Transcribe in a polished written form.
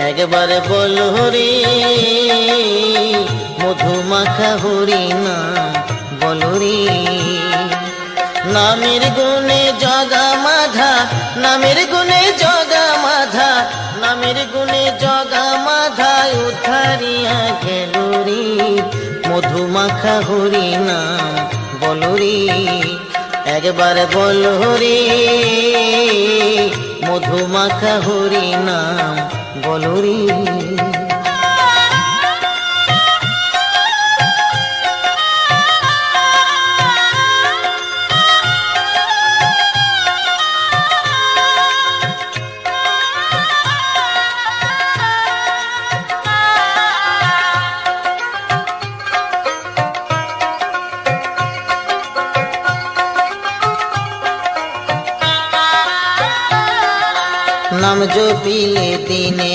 একবার বল হরি মধুমাখা হরি নাম বল রে। নামের গুণে জগা মাধা, নামের গুণে জগা মাধা, নামের গুণে জগা মাধা উদ্ধারিয়া গেল রে। মধুমাখা হরি নাম বল রে। একবার বল হরি মধুমাখা হরি নাম বল রে। নাম জপিলে দিনে